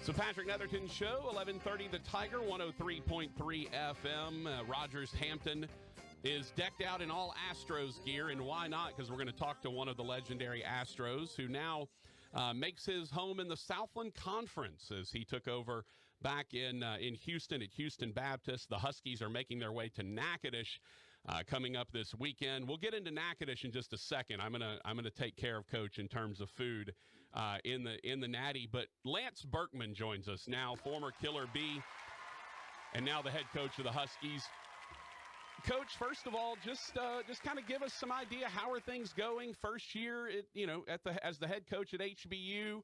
So Patrick Netherton Show, 1130 The Tiger, 103.3 FM. Rogers Hampton is decked out in all Astros gear, and why not? Because we're going to talk to one of the legendary Astros who now makes his home in the Southland Conference as he took over back in Houston at Houston Baptist. The Huskies are making their way to Natchitoches coming up this weekend. We'll get into Natchitoches in just a second. I'm gonna take care of Coach in terms of food in the Natty. But Lance Berkman joins us now, former Killer Bee, and now the head coach of the Huskies. Coach, first of all, just kind of give us some idea, how are things going? First year, as the head coach at HBU,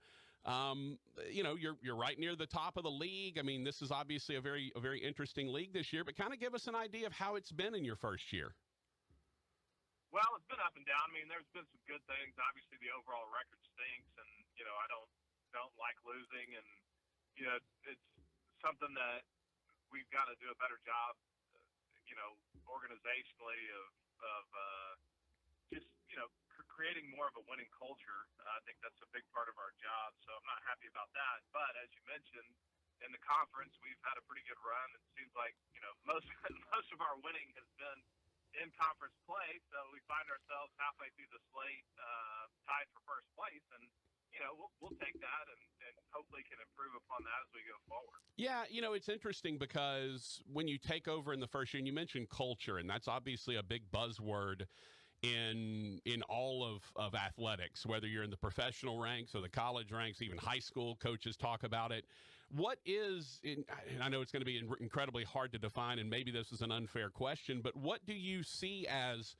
you're right near the top of the league. I mean, this is obviously a very interesting league this year, but kind of give us an idea of how it's been in your first year. Well, it's been up and down. I mean, there's been some good things. Obviously, the overall record stinks, and I don't like losing, and it's something that we've got to do a better job. Organizationally of just creating more of a winning culture. I think that's a big part of our job. So I'm not happy about that. But as you mentioned, in the conference, we've had a pretty good run. It seems like most of our winning has been in conference play. So we find ourselves halfway through the slate, tied for first place, and we'll take that and hopefully can improve upon that as we go forward. Yeah, it's interesting because when you take over in the first year, and you mentioned culture, and that's obviously a big buzzword in all of athletics, whether you're in the professional ranks or the college ranks, even high school coaches talk about it. What is, and I know it's going to be incredibly hard to define, and maybe this is an unfair question, but what do you see as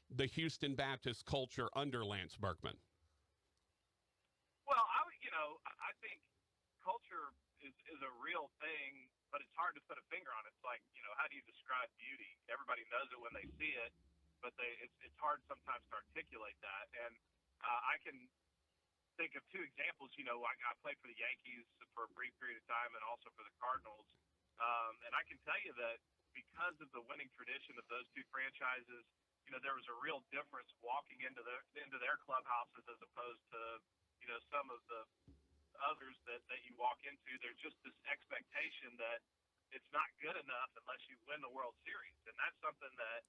the Houston Baptist culture under Lance Berkman? Well, I think culture is a real thing, but it's hard to put a finger on it. It's like, how do you describe beauty? Everybody knows it when they see it, but it's hard sometimes to articulate that. And I can think of two examples. I played for the Yankees for a brief period of time and also for the Cardinals. And I can tell you that because of the winning tradition of those two franchises, there was a real difference walking into their clubhouses as opposed to some of the others that you walk into. There's just this expectation that it's not good enough unless you win the World Series. And that's something that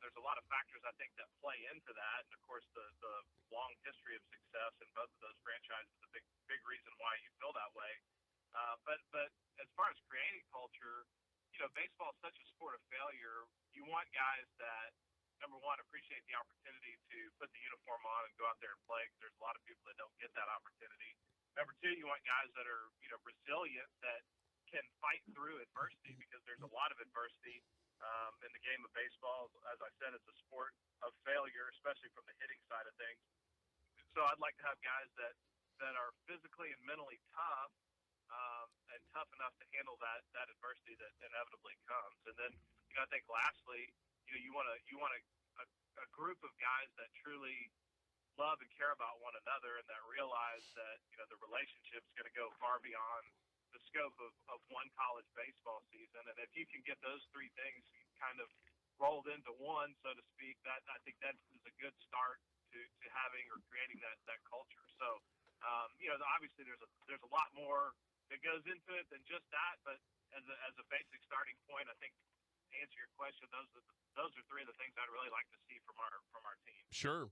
there's a lot of factors, I think, that play into that. And, of course, the long history of success in both of those franchises is a big reason why you feel that way. But as far as creating culture, baseball is such a sport of failure. You want guys that, number one, appreciate the opportunity to put the uniform on and go out there and play, because there's a lot of people that don't get that opportunity. Number two, you want guys that are, resilient, that can fight through adversity, because there's a lot of adversity in the game of baseball. As I said, it's a sport of failure, especially from the hitting side of things. So I'd like to have guys that are physically and mentally tough, and tough enough to handle that adversity that inevitably comes. And then, I think lastly, you want a group of guys that truly love and care about one another, and that realize that the relationship's going to go far beyond the scope of one college baseball season. And if you can get those three things kind of rolled into one, so to speak, that I think that is a good start to having or creating that culture. So obviously there's a lot more that goes into it than just that, but as a basic starting point, I think, to answer your question, those are three of the things I'd really like to see from our team. Sure.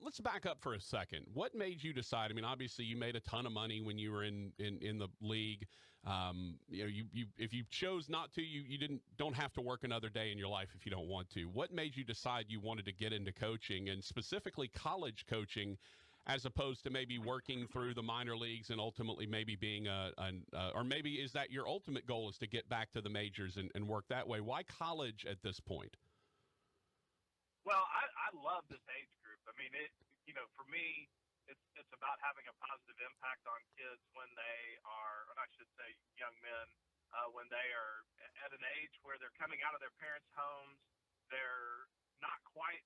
Let's back up for a second. What made you decide? I mean, obviously you made a ton of money when you were in the league. If you chose not to, you don't have to work another day in your life if you don't want to. What made you decide you wanted to get into coaching, and specifically college coaching, as opposed to maybe working through the minor leagues and ultimately maybe being or maybe is that your ultimate goal, is to get back to the majors and work that way? Why college at this point? Well, I love this age group. I mean, for me, it's about having a positive impact on kids when they are, or I should say young men, when they are at an age where they're coming out of their parents' homes. They're not quite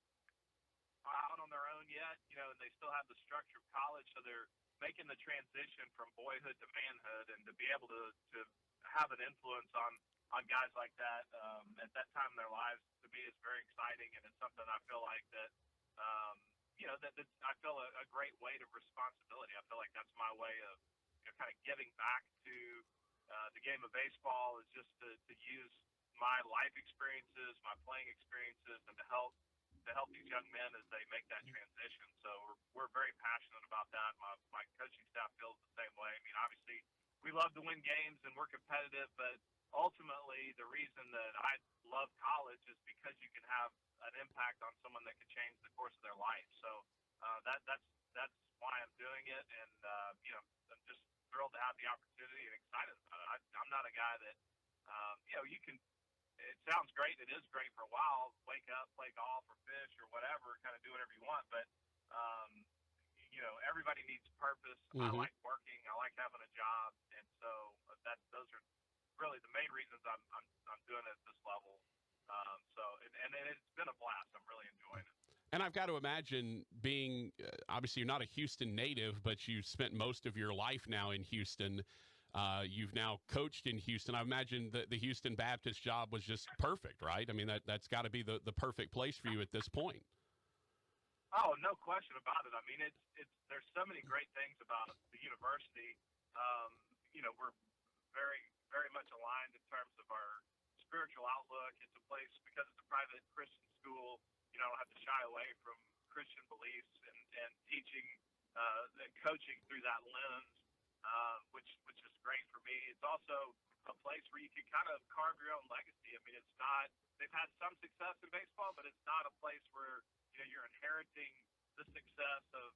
out on their own yet, and they still have the structure of college, so they're making the transition from boyhood to manhood, and to be able to have an influence on guys like that at that time in their lives, to me, is very exciting, and it's something I feel like that I feel a great weight of responsibility. I feel like that's my way of kind of giving back to the game of baseball is just to use my life experiences, my playing experiences, and to help these young men as they make that transition. So we're very passionate about that. My coaching staff feels the same way. I mean, obviously, we love to win games and we're competitive, but ultimately, the reason that I love college is because you can have an impact on someone that could change the course of their life. So that's why I'm doing it, and I'm just thrilled to have the opportunity and excited about it. I'm not a guy that you can. It sounds great. It is great for a while. Wake up, play golf or fish or whatever, kind of do whatever you want. But everybody needs purpose. I like working. I like having a job, and so those are really the main reasons I'm doing it at this level. And it's been a blast. I'm really enjoying it. And I've got to imagine being obviously you're not a Houston native, but you've spent most of your life now in Houston. You've now coached in Houston. I imagine that the Houston Baptist job was just perfect, right? I mean, that's got to be the perfect place for you at this point. Oh, no question about it. I mean, there's so many great things about the university. We're very, very much aligned in terms of our spiritual outlook. It's a place, because it's a private Christian school, I don't have to shy away from Christian beliefs and teaching and coaching through that lens. Which is great for me. It's also a place where you can kind of carve your own legacy. I mean, it's not. They've had some success in baseball, but it's not a place where you're inheriting the success of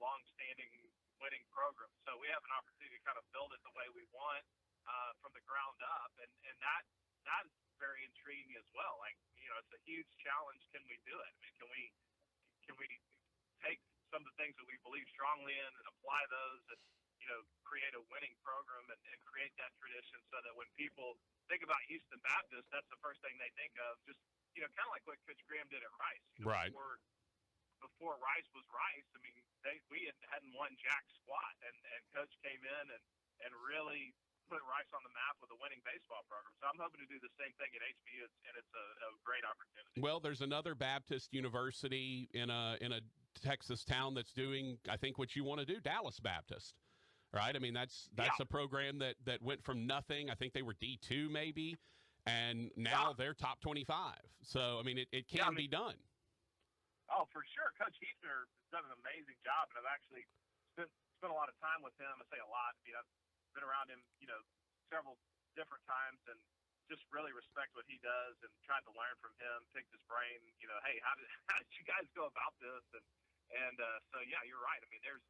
long-standing winning programs. So we have an opportunity to kind of build it the way we want from the ground up, and that is very intriguing as well. Like it's a huge challenge. Can we do it? I mean, can we take some of the things that we believe strongly in and apply those and create a winning program and create that tradition so that when people think about Houston Baptist, that's the first thing they think of. Just kind of like what Coach Graham did at Rice. Right. Before Rice was Rice, I mean, we hadn't won jack squat, and Coach came in and really put Rice on the map with a winning baseball program. So I'm hoping to do the same thing at HBU, and it's a great opportunity. Well, there's another Baptist university in a Texas town that's doing, I think, what you want to do, Dallas Baptist. Right? I mean, that's a program that went from nothing. I think they were D2 maybe, and now they're top 25. So, I mean, it can be done. Oh, for sure. Coach Heathner has done an amazing job, and I've actually spent a lot of time with him. I say a lot. I mean, I've been around him, several different times, and just really respect what he does and tried to learn from him, pick his brain, hey, how did you guys go about this? And so, yeah, you're right. I mean, there's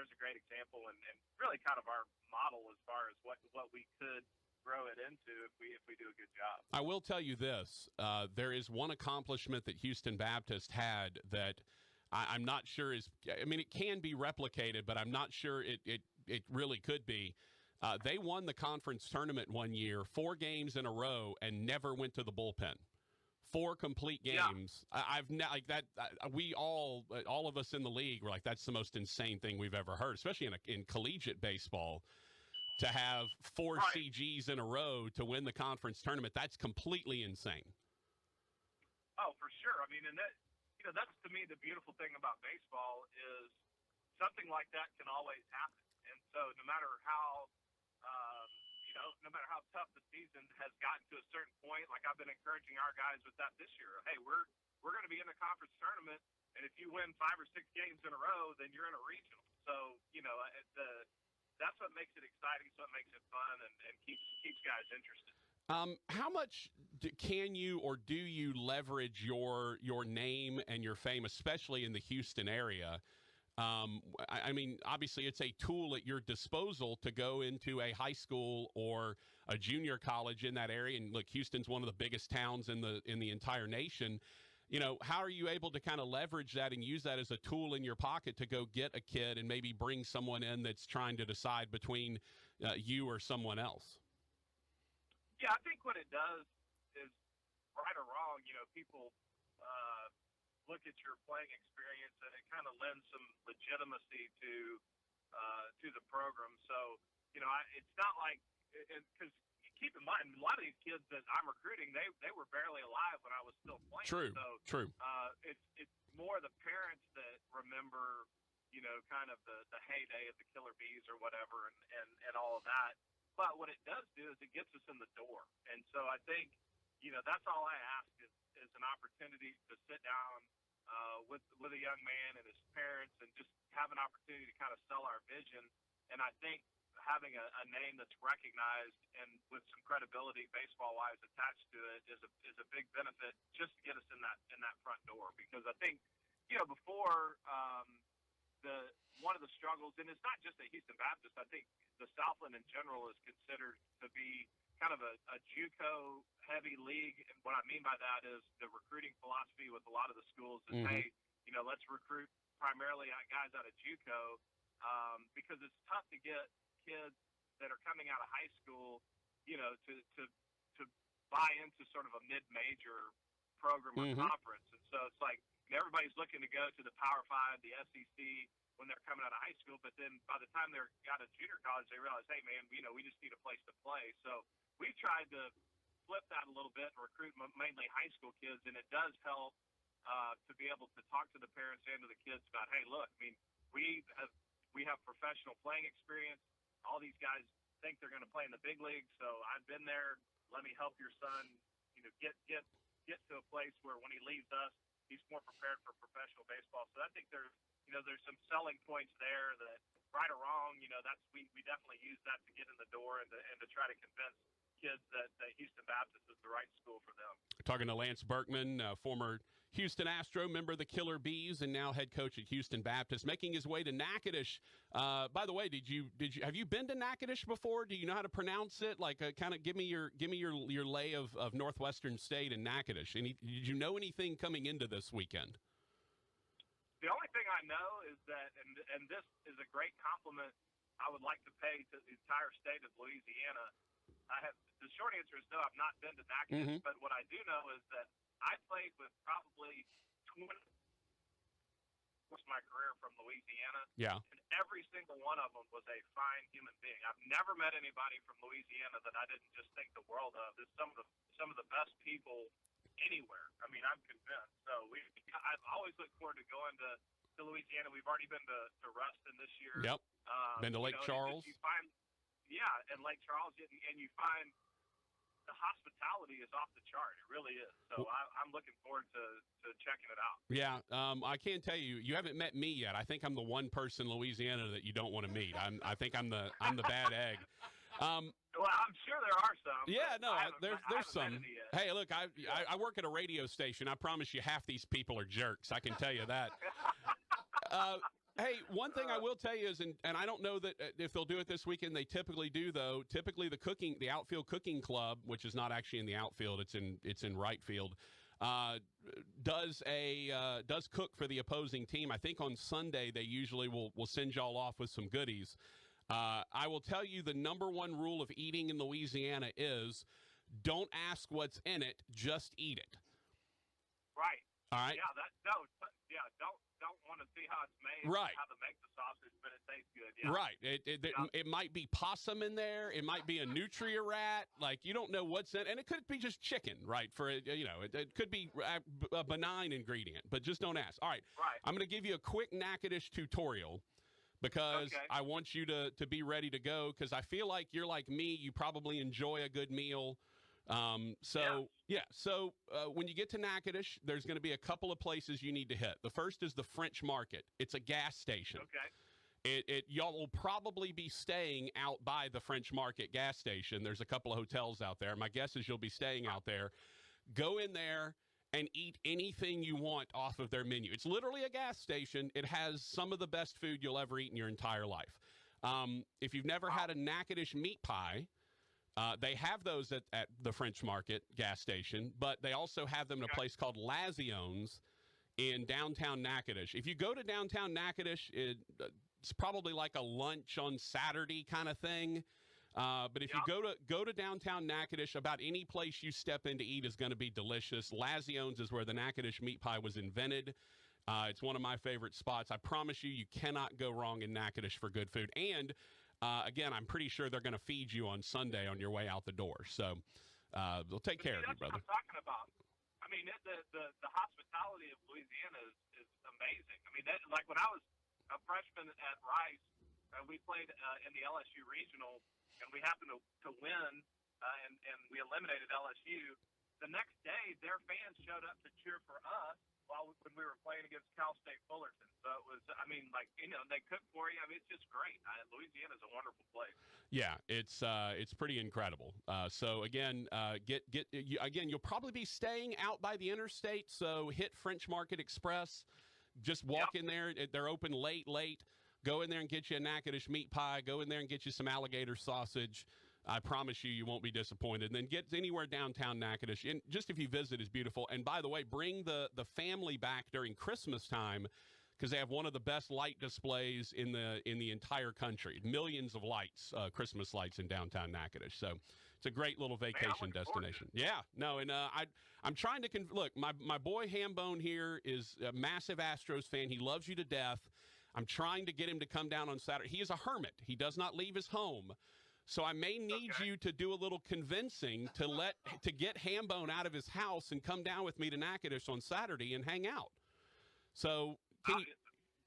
a great example and really kind of our model as far as what we could grow it into if we do a good job. I will tell you this. There is one accomplishment that Houston Baptist had that I'm not sure is – I mean, it can be replicated, but I'm not sure it really could be. They won the conference tournament one year, 4 games in a row, and never went to the bullpen. 4 complete games. Yeah. We all of us in the league were like, that's the most insane thing we've ever heard, especially in collegiate baseball. To have 4 CGs in a row to win the conference tournament, that's completely insane. Oh, for sure. I mean, and that's to me the beautiful thing about baseball is something like that can always happen. And so no matter how tough the season has gotten to a certain point, like I've been encouraging our guys with that this year. Hey, we're going to be in the conference tournament, and if you win 5 or 6 games in a row, then you're in a regional. So that's what makes it exciting. So it makes it fun and keeps guys interested. How much can you or do you leverage your name and your fame, especially in the Houston area? I mean, obviously, it's a tool at your disposal to go into a high school or a junior college in that area. And look, Houston's one of the biggest towns in the entire nation. How are you able to kind of leverage that and use that as a tool in your pocket to go get a kid and maybe bring someone in that's trying to decide between you or someone else? Yeah, I think what it does is, right or wrong, people look at your playing experience and it kind of lends some legitimacy to the program. So, it's not like – because keep in mind, a lot of these kids that I'm recruiting, they were barely alive when I was still playing. True, so, true. It's more the parents that remember, kind of the heyday of the Killer Bees or whatever, and all of that. But what it does do is it gets us in the door. And so I think, that's all I ask is an opportunity to sit down with a young man and his parents and just have an opportunity to kind of sell our vision. And I think having a name that's recognized and with some credibility baseball-wise attached to it is a big benefit just to get us in that front door. Because I think, before one of the struggles, and it's not just at Houston Baptist, I think the Southland in general is considered to be kind of a JUCO-heavy league. And what I mean by that is the recruiting philosophy with a lot of the schools is, hey, let's recruit primarily guys out of JUCO because it's tough to get kids that are coming out of high school, to buy into sort of a mid-major program or conference. And so it's like everybody's looking to go to the Power 5, the SEC, when they're coming out of high school, but then by the time they're out of junior college, they realize, hey, man, we just need a place to play. So we've tried to flip that a little bit and recruit mainly high school kids, and it does help to be able to talk to the parents and to the kids about, hey, look, I mean, we have professional playing experience. All these guys think they're going to play in the big league, so I've been there. Let me help your son, get to a place where when he leaves us, he's more prepared for professional baseball. So I think there's some selling points there that, right or wrong, we definitely use that to get in the door and to try to convince kids that Houston Baptist is the right school for them. Talking to Lance Berkman, former Houston Astro, member of the Killer Bees, and now head coach at Houston Baptist, making his way to Natchitoches. By the way, have you been to Natchitoches before? Do you know how to pronounce it? Like, kind of give me your lay of Northwestern State and Natchitoches. Did you know anything coming into this weekend? The only thing I know is that, and this is a great compliment I would like to pay to the entire state of Louisiana. The short answer is no, I've not been to Natchitoches, but what I do know is that I played with probably 20 of my career from Louisiana. Yeah. And every single one of them was a fine human being. I've never met anybody from Louisiana that I didn't just think the world of. It's some of the best people anywhere. I mean, I'm convinced. So I've always looked forward to going to Louisiana. We've already been to Ruston this year. Yep. Been to Lake Charles. And Lake Charles, and you find the hospitality is off the chart. It really is. So I'm looking forward to checking it out. Yeah, I can tell you, you haven't met me yet. I think I'm the one person in Louisiana that you don't want to meet. I think I'm the bad egg. Well, I'm sure there are some. Yeah, no, there's some. Met any yet. Hey, look, I work at a radio station. I promise you, half these people are jerks. I can tell you that. Hey, one thing I will tell you is, and I don't know that if they'll do it this weekend, they typically do, though. Typically, the outfield cooking club, which is not actually in the outfield, it's in right field, does cook for the opposing team. I think on Sunday they usually will send y'all off with some goodies. I will tell you the number one rule of eating in Louisiana is don't ask what's in it, just eat it. Right. All right. Yeah. Don't want to see how it's made. Right. How to make the sausage, but it tastes good. Yeah. Right. It might be possum in there. It might be a nutria rat. Like, you don't know what's in, and it could be just chicken. Right. It could be a benign ingredient, but just don't ask. All right. Right. I'm going to give you a quick Natchitoches tutorial, because I want you to be ready to go, because I feel like you're like me. You probably enjoy a good meal. So when you get to Natchitoches, there's going to be a couple of places you need to hit. The first is the French Market. It's a gas station. Okay. Y'all will probably be staying out by the French Market gas station. There's a couple of hotels out there. My guess is you'll be staying out there. Go in there and eat anything you want off of their menu. It's literally a gas station. It has some of the best food you'll ever eat in your entire life. If you've never had a Natchitoches meat pie, they have those at the French Market gas station, but they also have them in a place called Lazione's in downtown Natchitoches. If you go to downtown Natchitoches, it's probably like a lunch on Saturday kind of thing. But if you go to downtown Natchitoches, about any place you step in to eat is going to be delicious. Lazione's is where the Natchitoches meat pie was invented. It's one of my favorite spots. I promise you, you cannot go wrong in Natchitoches for good food. And again, I'm pretty sure they're going to feed you on Sunday on your way out the door. So they'll take care of you, brother. That's what I'm talking about. I mean, the hospitality of Louisiana is amazing. I mean, like when I was a freshman at Rice. We played in the LSU regional, and we happened to win, and we eliminated LSU. The next day, their fans showed up to cheer for us when we were playing against Cal State Fullerton. So it was, I mean, like, you know, they cook for you. I mean, it's just great. Louisiana's a wonderful place. Yeah, it's pretty incredible. So again, you'll probably be staying out by the interstate. So hit French Market Express. Just walk in there. They're open late. Go in there and get you a Natchitoches meat pie. Go in there and get you some alligator sausage. I promise you won't be disappointed. And then get anywhere downtown Natchitoches. And just if you visit, is beautiful. And by the way, bring the family back during Christmas time, because they have one of the best light displays in the entire country. Millions of lights, Christmas lights in downtown Natchitoches. So it's a great little vacation destination. Yeah, no, and I'm trying to look. My boy Hambone here is a massive Astros fan. He loves you to death. I'm trying to get him to come down on Saturday. He is a hermit. He does not leave his home. So I may need you to do a little convincing to get Hambone out of his house and come down with me to Natchitoches on Saturday and hang out. So can you?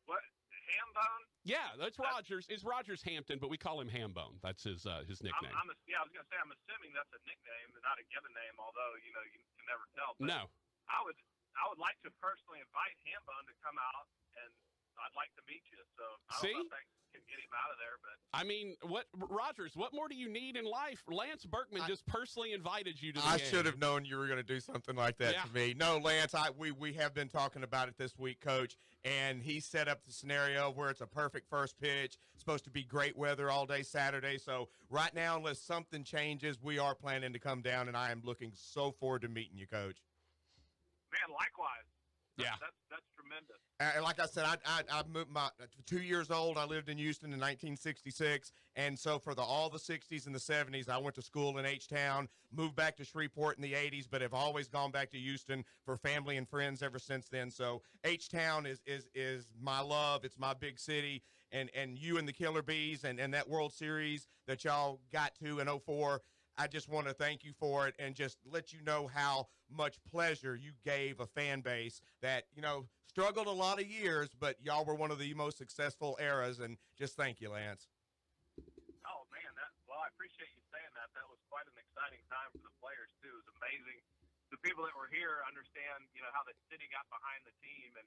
What, Hambone? Yeah, that's Rogers. It's Rogers Hampton, but we call him Hambone. That's his nickname. I was going to say, I'm assuming that's a nickname, not a given name. Although you can never tell. But no, I would like to personally invite Hambone to come out, and I'd like to meet you. So I don't know if I can get him out of there, but I mean, Rogers? What more do you need in life? Lance Berkman just personally invited you to the I game. should have known you were going to do something like that to me. No, Lance, we have been talking about it this week, Coach, and he set up the scenario where it's a perfect first pitch. It's supposed to be great weather all day Saturday. So right now, unless something changes, we are planning to come down, and I am looking so forward to meeting you, Coach. Man, likewise. Yeah. That's tremendous. And like I said, I moved 2 years old. I lived in Houston in 1966. And so for all the 60s and the 70s, I went to school in H-Town, moved back to Shreveport in the 80s, but have always gone back to Houston for family and friends ever since then. So H-Town is my love. It's my big city. And you and the Killer Bees and that World Series that y'all got to in 04, I just want to thank you for it and just let you know how much pleasure you gave a fan base that, struggled a lot of years, but y'all were one of the most successful eras, and just thank you, Lance. Oh, man, I appreciate you saying that. That was quite an exciting time for the players, too. It was amazing. The people that were here understand, how the city got behind the team, and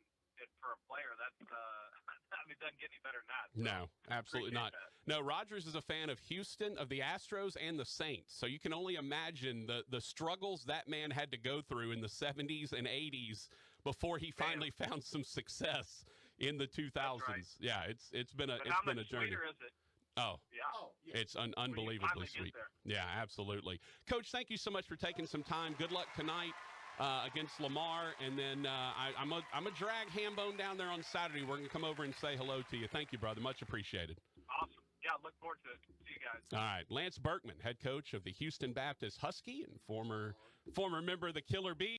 for a player, that's, it doesn't get any better than that. So no, absolutely not. No, Rogers is a fan of Houston, of the Astros, and the Saints. So you can only imagine the struggles that man had to go through in the 70s and 80s before he finally found some success in the 2000s. Right. Yeah, it's been a journey. How much sweeter is it? Oh, yeah. It's unbelievably sweet. Yeah, absolutely. Coach, thank you so much for taking some time. Good luck tonight against Lamar, and then I'm a drag Hambone down there on Saturday. We're gonna come over and say hello to you. Thank you, brother. Much appreciated. Awesome. Yeah, look forward to it. See you guys. All right, Lance Berkman, head coach of the Houston Baptist Husky and former member of the Killer Bees.